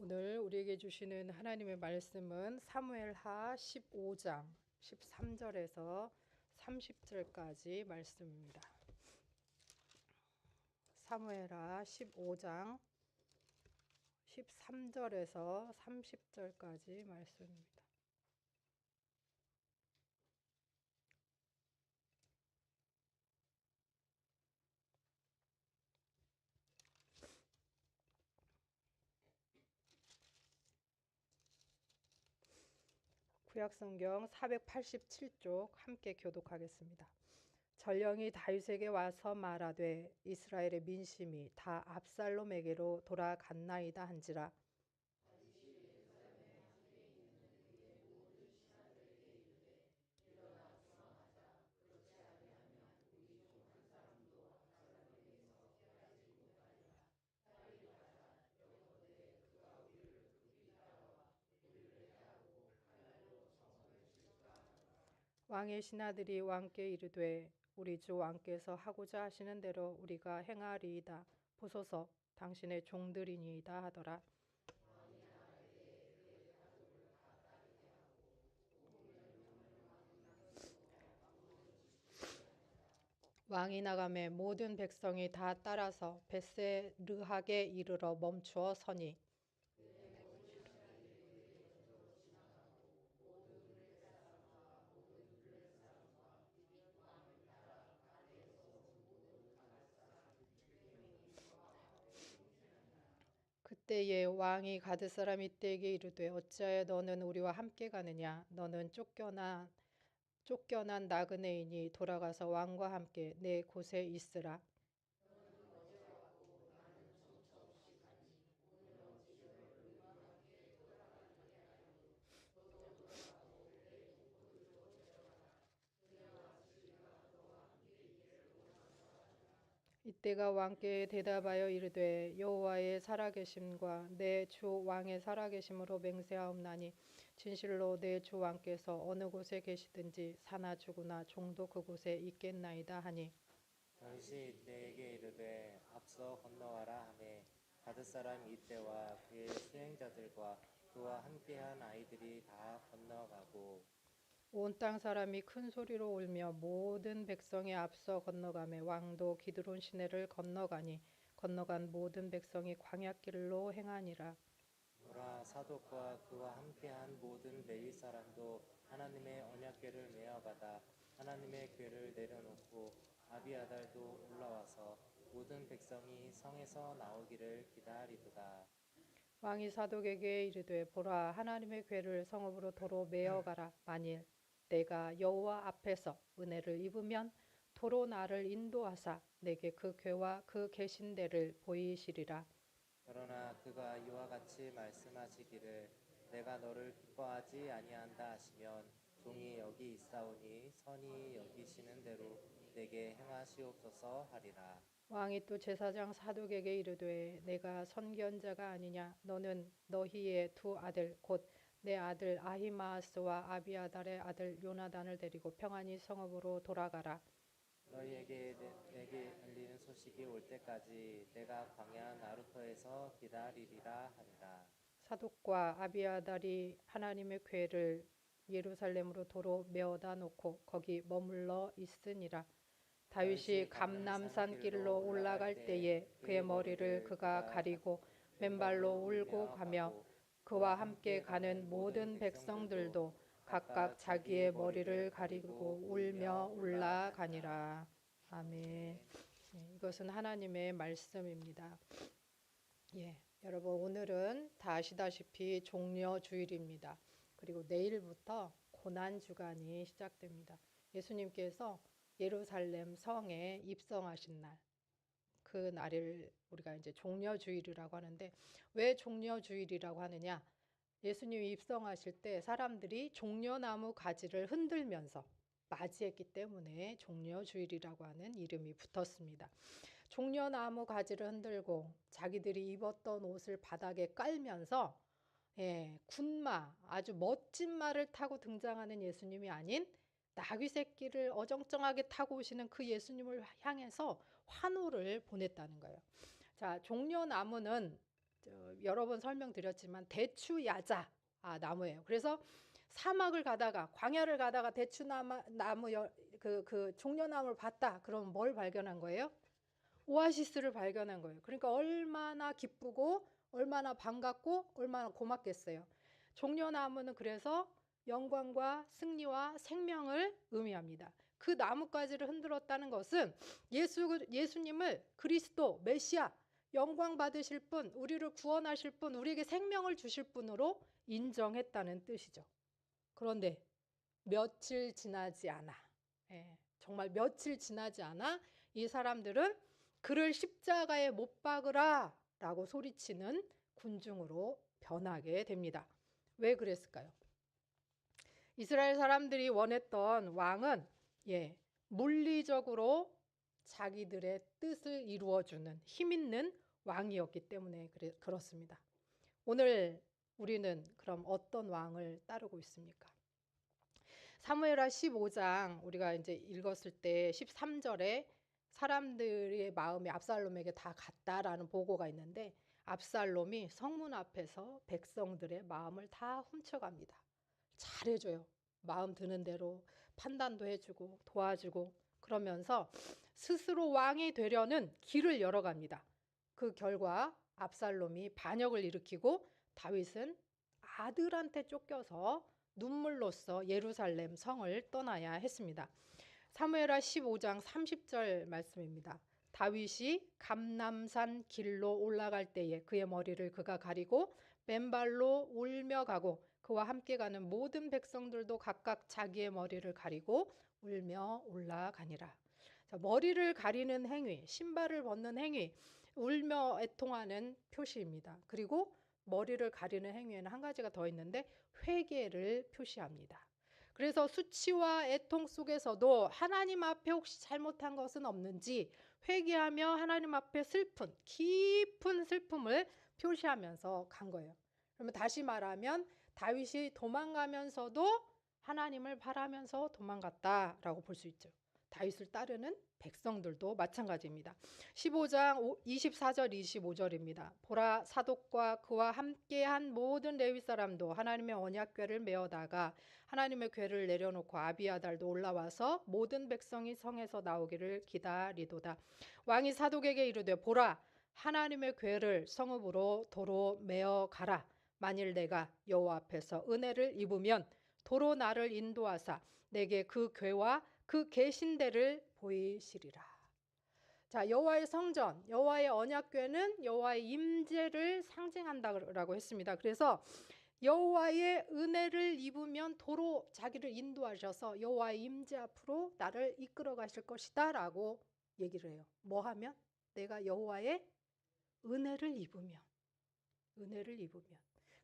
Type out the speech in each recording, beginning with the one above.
오늘 우리에게 주시는 하나님의 말씀은 사무엘하 15장 13절에서 30절까지 말씀입니다. 사무엘하 15장 13절에서 30절까지 말씀입니다. 구약성경 487쪽 함께 교독하겠습니다. 전령이 다윗에게 와서 말하되 이스라엘의 민심이 다 압살롬에게로 돌아갔나이다 한지라. 왕의 신하들이 왕께 이르되 우리 주 왕께서 하고자 하시는 대로 우리가 행하리이다. 보소서 당신의 종들이니이다 하더라. 왕이 나가매 모든 백성이 다 따라서 벳세르하게 이르러 멈추어 서니 그때에 왕이 가드 사람 이때에게 이르되 어찌하여 너는 우리와 함께 가느냐 너는 쫓겨난 나그네이니 돌아가서 왕과 함께 내 곳에 있으라. 이때가 왕께 대답하여 이르되 여호와의 살아계심과 내 주 왕의 살아계심으로 맹세하옵나니 진실로 내 주 왕께서 어느 곳에 계시든지 사나 죽으나 종도 그곳에 있겠나이다 하니 다윗이 이때에게 이르되 앞서 건너와라 하매 가드 사람 이때와 그의 수행자들과 그와 함께한 아이들이 다 건너가고 온 땅 사람이 큰 소리로 울며 모든 백성이 앞서 건너가매 왕도 기드론 시내를 건너가니 건너간 모든 백성이 광야길로 행하니라. 보라 사독과 그와 함께한 모든 레위 사람도 하나님의 언약궤를 메어가다 하나님의 궤를 내려놓고 아비아달도 올라와서 모든 백성이 성에서 나오기를 기다리도다. 왕이 사독에게 이르되 보라 하나님의 궤를 성읍으로 도로 메어가라. 만일 내가 여호와 앞에서 은혜를 입으면 도로 나를 인도하사 내게 그 궤와 그 계신 데를 보이시리라. 그러나 그가 이와 같이 말씀하시기를 내가 너를 기뻐하지 아니한다 하시면 종이 여기 있사오니 선이 여기시는 대로 내게 행하시옵소서 하리라. 왕이 또 제사장 사독에게 이르되 내가 선견자가 아니냐 너는 너희의 두 아들 곧 내 아들 아히마아스와 아비아달의 아들 요나단을 데리고 평안히 성읍으로 돌아가라. 너희에게 내게 알리는 소식이 올 때까지 내가 광야 나루터에서 기다리리라 하니라. 사독과 아비아달이 하나님의 궤를 예루살렘으로 도로 메어다 놓고 거기 머물러 있으니라. 다윗이 감람산 길로 올라갈 때에 그의 머리를 그가 가리고 맨발로 울고 가며 그와 함께 가는 모든 백성들도 각각 자기의 머리를 가리고 울며 올라가니라. 아멘. 이것은 하나님의 말씀입니다. 여러분 오늘은 다 아시다시피 종려주일입니다. 그리고 내일부터 고난주간이 시작됩니다. 예수님께서 예루살렘 성에 입성하신 날, 그 날을 우리가 이제 종려주일이라고 하는데 왜 종려주일이라고 하느냐? 예수님이 입성하실 때 사람들이 종려나무 가지를 흔들면서 맞이했기 때문에 종려주일이라고 하는 이름이 붙었습니다. 종려나무 가지를 흔들고 자기들이 입었던 옷을 바닥에 깔면서 군마, 아주 멋진 말을 타고 등장하는 예수님이 아닌 나귀 새끼를 어정쩡하게 타고 오시는 그 예수님을 향해서 환호를 보냈다는 거예요. 자, 종려나무는 여러 번 설명드렸지만 대추야자 나무예요. 그래서 사막을 가다가 광야를 가다가 대추나무 그 종려나무를 봤다. 그러면 뭘 발견한 거예요? 오아시스를 발견한 거예요. 그러니까 얼마나 기쁘고 얼마나 반갑고 얼마나 고맙겠어요. 종려나무는 그래서 영광과 승리와 생명을 의미합니다. 그 나뭇가지를 흔들었다는 것은 예수님을 그리스도 메시아 영광 받으실 분, 우리를 구원하실 분, 우리에게 생명을 주실 분으로 인정했다는 뜻이죠. 그런데 며칠 지나지 않아, 정말 며칠 지나지 않아 이 사람들은 그를 십자가에 못 박으라 라고 소리치는 군중으로 변하게 됩니다. 왜 그랬을까요? 이스라엘 사람들이 원했던 왕은 물리적으로 자기들의 뜻을 이루어주는 힘 있는 왕이었기 때문에 그렇습니다. 오늘 우리는 그럼 어떤 왕을 따르고 있습니까? 사무엘하 15장 우리가 이제 읽었을 때 13절에 사람들의 마음이 압살롬에게 다 갔다라는 보고가 있는데 압살롬이 성문 앞에서 백성들의 마음을 다 훔쳐갑니다. 잘해줘요. 마음 드는 대로 판단도 해주고 도와주고 그러면서 스스로 왕이 되려는 길을 열어갑니다. 그 결과 압살롬이 반역을 일으키고 다윗은 아들한테 쫓겨서 눈물로써 예루살렘 성을 떠나야 했습니다. 사무엘하 15장 30절 말씀입니다. 다윗이 감람산 길로 올라갈 때에 그의 머리를 그가 가리고 맨발로 울며 가고 그와 함께 가는 모든 백성들도 각각 자기의 머리를 가리고 울며 올라가니라. 자, 머리를 가리는 행위, 신발을 벗는 행위, 울며 애통하는 표시입니다. 그리고 머리를 가리는 행위에는 한 가지가 더 있는데 회개를 표시합니다. 그래서 수치와 애통 속에서도 하나님 앞에 혹시 잘못한 것은 없는지 회개하며 하나님 앞에 깊은 슬픔을 표시하면서 간 거예요. 그러면 다시 말하면 다윗이 도망가면서도 하나님을 바라면서 도망갔다라고 볼 수 있죠. 다윗을 따르는 백성들도 마찬가지입니다. 15장 24절 25절입니다. 보라 사독과 그와 함께한 모든 레위 사람도 하나님의 언약궤를 메어다가 하나님의 궤를 내려놓고 아비아달도 올라와서 모든 백성이 성에서 나오기를 기다리도다. 왕이 사독에게 이르되 보라 하나님의 궤를 성읍으로 도로 메어 가라. 만일 내가 여호와 앞에서 은혜를 입으면 도로 나를 인도하사 내게 그 궤와 그 계신대를 보이시리라. 자, 여호와의 성전, 여호와의 언약궤는 여호와의 임재를 상징한다라고 했습니다. 그래서 여호와의 은혜를 입으면 도로 자기를 인도하셔서 여호와의 임재 앞으로 나를 이끌어 가실 것이다라고 얘기를 해요. 뭐 하면? 내가 여호와의 은혜를 입으면.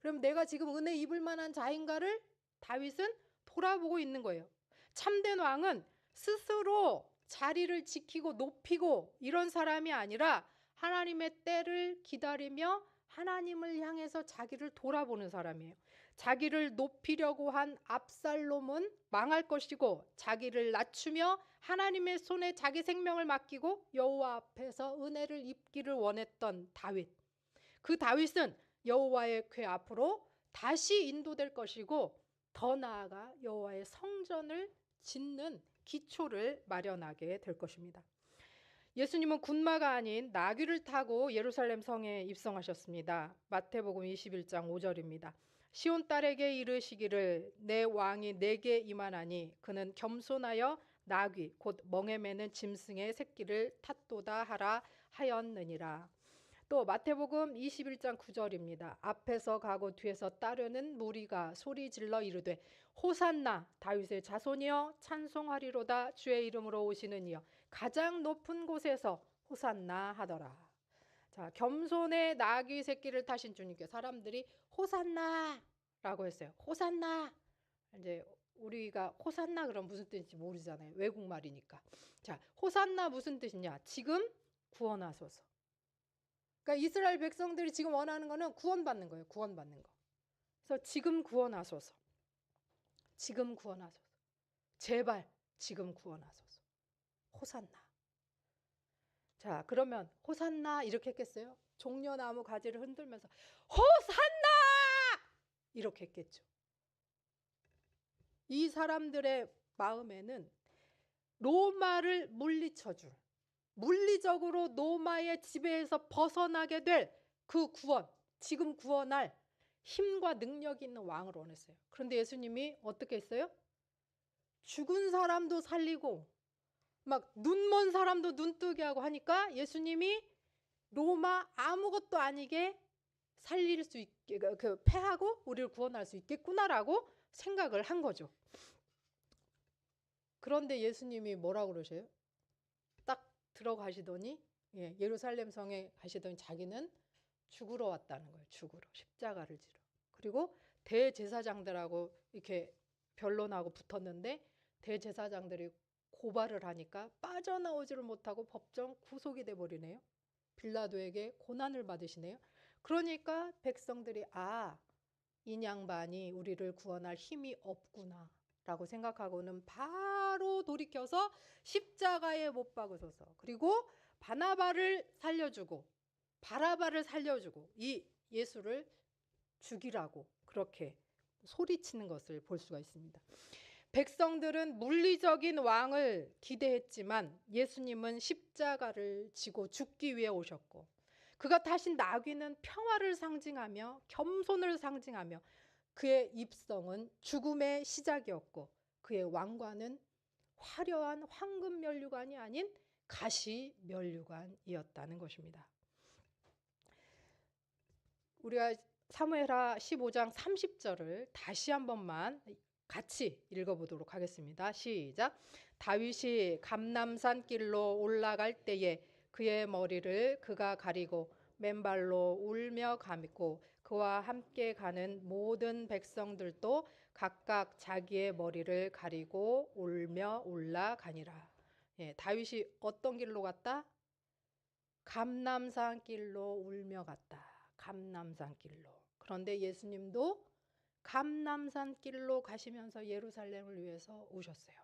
그럼 내가 지금 은혜 입을 만한 자인가를 다윗은 돌아보고 있는 거예요. 참된 왕은 스스로 자리를 지키고 높이고 이런 사람이 아니라 하나님의 때를 기다리며 하나님을 향해서 자기를 돌아보는 사람이에요. 자기를 높이려고 한 압살롬은 망할 것이고 자기를 낮추며 하나님의 손에 자기 생명을 맡기고 여호와 앞에서 은혜를 입기를 원했던 다윗. 그 다윗은 여호와의 궤 앞으로 다시 인도될 것이고 더 나아가 여호와의 성전을 짓는 기초를 마련하게 될 것입니다. 예수님은 군마가 아닌 나귀를 타고 예루살렘 성에 입성하셨습니다. 마태복음 21장 5절입니다. 시온 딸에게 이르시기를 내 왕이 내게 임하나니 그는 겸손하여 나귀 곧 멍에 매는 짐승의 새끼를 탔도다 하라 하였느니라. 또 마태복음 21장 9절입니다. 앞에서 가고 뒤에서 따르는 무리가 소리 질러 이르되 호산나 다윗의 자손이여 찬송하리로다 주의 이름으로 오시는 이여 가장 높은 곳에서 호산나 하더라. 자, 겸손의 나귀 새끼를 타신 주님께 사람들이 호산나라고 했어요. 호산나. 이제 우리가 호산나 그럼 무슨 뜻인지 모르잖아요. 외국말이니까. 자, 호산나 무슨 뜻이냐? 지금 구원하소서. 그러니까 이스라엘 백성들이 지금 원하는 거는 구원받는 거예요. 구원받는 거. 그래서 지금 구원하소서. 지금 구원하소서. 제발 지금 구원하소서. 호산나. 자, 그러면 호산나 이렇게 했겠어요? 종려나무 가지를 흔들면서 호산나 이렇게 했겠죠. 이 사람들의 마음에는 로마를 물리쳐줄, 물리적으로 로마의 지배에서 벗어나게 될 그 구원, 지금 구원할 힘과 능력이 있는 왕을 원했어요. 그런데 예수님이 어떻게 했어요? 죽은 사람도 살리고 막 눈먼 사람도 눈뜨게 하고 하니까 예수님이 로마 아무것도 아니게 살릴 수 있게, 패하고 우리를 구원할 수 있겠구나라고 생각을 한 거죠. 그런데 예수님이 뭐라고 그러셔요? 딱 들어가시더니 예루살렘 성에 가시더니 자기는 죽으러 왔다는 거예요. 죽으러, 십자가를 지러. 그리고 대제사장들하고 이렇게 변론하고 붙었는데 대제사장들이 고발을 하니까 빠져나오지를 못하고 법정 구속이 돼버리네요. 빌라도에게 고난을 받으시네요. 그러니까 백성들이 이 양반이 우리를 구원할 힘이 없구나 라고 생각하고는 바로 돌이켜서 십자가에 못 박으소서. 그리고 바나바를 살려주고 바라바를 살려주고 이 예수를 죽이라고 그렇게 소리치는 것을 볼 수가 있습니다. 백성들은 물리적인 왕을 기대했지만 예수님은 십자가를 지고 죽기 위해 오셨고 그가 타신 나귀는 평화를 상징하며 겸손을 상징하며 그의 입성은 죽음의 시작이었고 그의 왕관은 화려한 황금 면류관이 아닌 가시 면류관이었다는 것입니다. 우리가 사무엘하 15장 30절을 다시 한 번만 같이 읽어보도록 하겠습니다. 시작. 다윗이 감람산 길로 올라갈 때에 그의 머리를 그가 가리고 맨발로 울며 감고 그와 함께 가는 모든 백성들도 각각 자기의 머리를 가리고 울며 올라가니라. 다윗이 어떤 길로 갔다? 감람산 길로 울며 갔다. 감람산 길로. 그런데 예수님도 감람산 길로 가시면서 예루살렘을 위해서 오셨어요.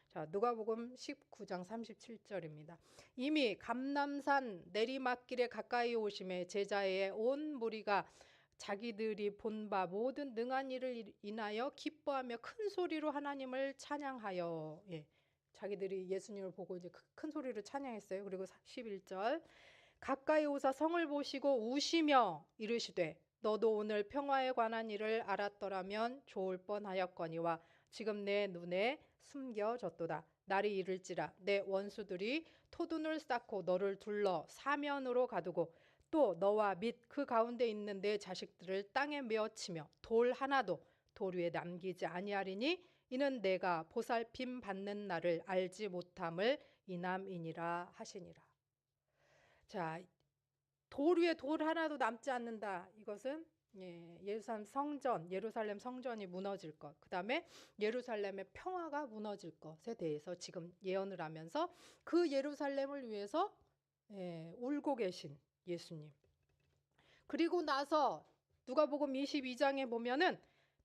자, 누가복음 19장 37절입니다. 이미 감람산 내리막길에 가까이 오심에 제자의 온 무리가 자기들이 본 바 모든 능한 일을 인하여 기뻐하며 큰 소리로 하나님을 찬양하여 자기들이 예수님을 보고 이제 큰 소리로 찬양했어요. 그리고 11절 가까이 오사 성을 보시고 우시며 이르시되 너도 오늘 평화에 관한 일을 알았더라면 좋을 뻔하였거니와 지금 내 눈에 숨겨졌도다. 날이 이를지라 내 원수들이 토둔을 쌓고 너를 둘러 사면으로 가두고 또 너와 및 그 가운데 있는 내 자식들을 땅에 메어치며 돌 하나도 돌 위에 남기지 아니하리니 이는 내가 보살핌 받는 날을 알지 못함을 이남이니라 하시니라. 자, 돌 위에 돌 하나도 남지 않는다. 이것은 예루살렘 성전이 무너질 것, 그 다음에 예루살렘의 평화가 무너질 것에 대해서 지금 예언을 하면서 그 예루살렘을 위해서 울고 계신 예수님. 그리고 나서 누가복음 22장에 보면은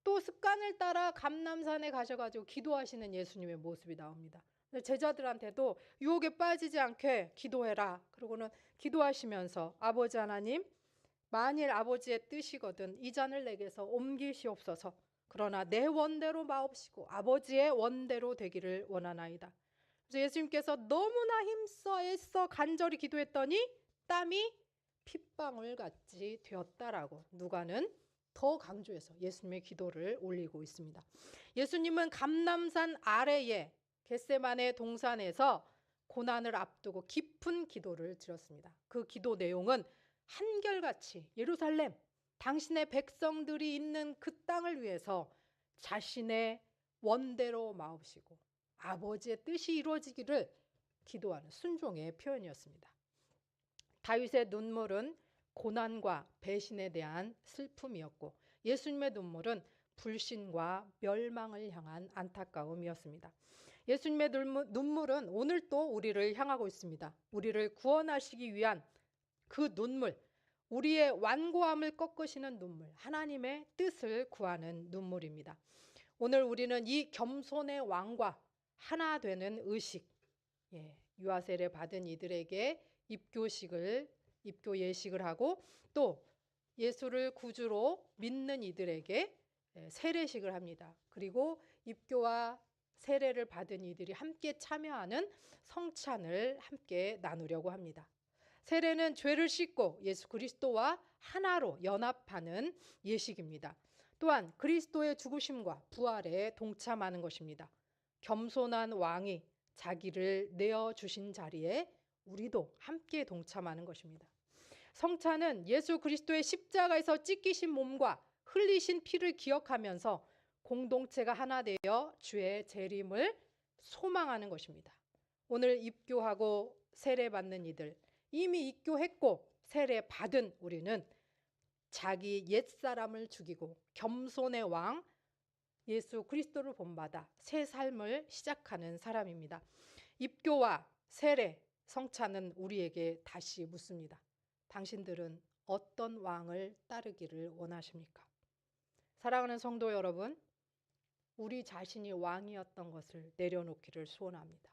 또 습관을 따라 감람산에 가셔가지고 기도하시는 예수님의 모습이 나옵니다. 제자들한테도 유혹에 빠지지 않게 기도해라. 그러고는 기도하시면서 아버지 하나님, 만일 아버지의 뜻이거든 이 잔을 내게서 옮기시옵소서. 그러나 내 원대로 마옵시고 아버지의 원대로 되기를 원하나이다. 그래서 예수님께서 너무나 힘써 애써 간절히 기도했더니 땀이 핏방울 같이 되었다라고 누가는 더 강조해서 예수님의 기도를 올리고 있습니다. 예수님은 감람산 아래에 겟세마네 동산에서 고난을 앞두고 깊은 기도를 드렸습니다. 그 기도 내용은 한결같이 예루살렘, 당신의 백성들이 있는 그 땅을 위해서 자신의 원대로 마옵시고 아버지의 뜻이 이루어지기를 기도하는 순종의 표현이었습니다. 다윗의 눈물은 고난과 배신에 대한 슬픔이었고 예수님의 눈물은 불신과 멸망을 향한 안타까움이었습니다. 예수님의 눈물은 오늘 또 우리를 향하고 있습니다. 우리를 구원하시기 위한 그 눈물, 우리의 완고함을 꺾으시는 눈물, 하나님의 뜻을 구하는 눈물입니다. 오늘 우리는 이 겸손의 왕과 하나 되는 의식, 유아 세례 받은 이들에게 입교 예식을 하고 또 예수를 구주로 믿는 이들에게 세례식을 합니다. 그리고 입교와 세례를 받은 이들이 함께 참여하는 성찬을 함께 나누려고 합니다. 세례는 죄를 씻고 예수 그리스도와 하나로 연합하는 예식입니다. 또한 그리스도의 죽으심과 부활에 동참하는 것입니다. 겸손한 왕이 자기를 내어주신 자리에 우리도 함께 동참하는 것입니다. 성찬은 예수 그리스도의 십자가에서 찢기신 몸과 흘리신 피를 기억하면서 공동체가 하나 되어 주의 재림을 소망하는 것입니다. 오늘 입교하고 세례받는 이들, 이미 입교했고 세례받은 우리는 자기 옛사람을 죽이고 겸손의 왕 예수 그리스도를 본받아 새 삶을 시작하는 사람입니다. 입교와 세례, 성찬은 우리에게 다시 묻습니다. 당신들은 어떤 왕을 따르기를 원하십니까? 사랑하는 성도 여러분, 우리 자신이 왕이었던 것을 내려놓기를 소원합니다.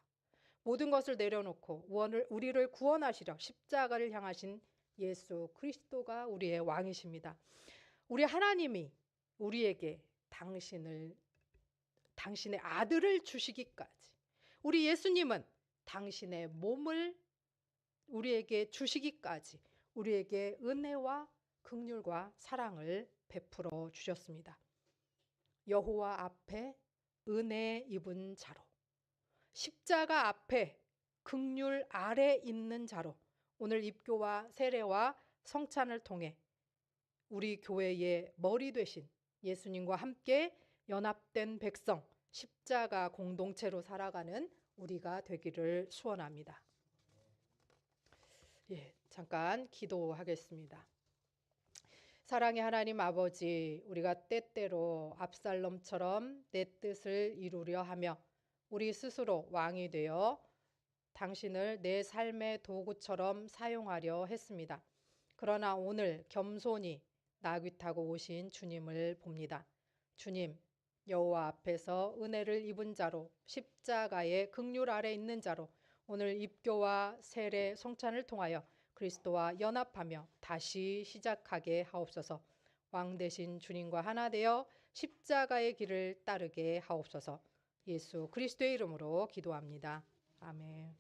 모든 것을 내려놓고 우리를 구원하시려 십자가를 향하신 예수 그리스도가 우리의 왕이십니다. 우리 하나님이 우리에게 당신의 아들을 주시기까지, 우리 예수님은 당신의 몸을 우리에게 주시기까지 우리에게 은혜와 긍휼과 사랑을 베풀어 주셨습니다. 여호와 앞에 은혜 입은 자로, 십자가 앞에 긍휼 아래 있는 자로 오늘 입교와 세례와 성찬을 통해 우리 교회의 머리 되신 예수님과 함께 연합된 백성, 십자가 공동체로 살아가는 우리가 되기를 소원합니다. 잠깐 기도하겠습니다. 사랑의 하나님 아버지, 우리가 때때로 압살롬처럼 내 뜻을 이루려 하며 우리 스스로 왕이 되어 당신을 내 삶의 도구처럼 사용하려 했습니다. 그러나 오늘 겸손히 나귀 타고 오신 주님을 봅니다. 주님, 여호와 앞에서 은혜를 입은 자로, 십자가의 긍휼 아래 있는 자로 오늘 입교와 세례, 성찬을 통하여 그리스도와 연합하며 다시 시작하게 하옵소서. 왕 되신 주님과 하나 되어 십자가의 길을 따르게 하옵소서. 예수 그리스도의 이름으로 기도합니다. 아멘.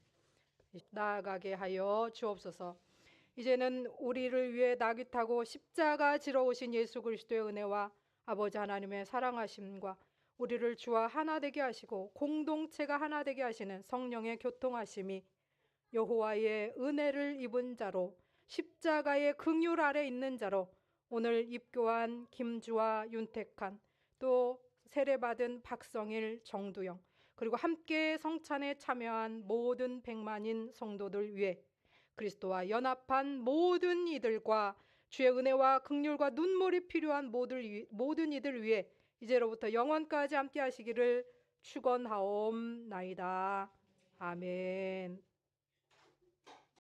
나아가게 하여 주옵소서. 이제는 우리를 위해 나귀 타고 십자가 지러 오신 예수 그리스도의 은혜와 아버지 하나님의 사랑하심과 우리를 주와 하나 되게 하시고 공동체가 하나 되게 하시는 성령의 교통하심이 여호와의 은혜를 입은 자로 십자가의 긍휼 아래 있는 자로 오늘 입교한 김주와 윤택한 또 세례받은 박성일, 정두영 그리고 함께 성찬에 참여한 모든 백만인 성도들 위해 그리스도와 연합한 모든 이들과 주의 은혜와 긍휼과 눈물이 필요한 모든 이들 위해 이제로부터 영원까지 함께 하시기를 축원하옵나이다. 아멘.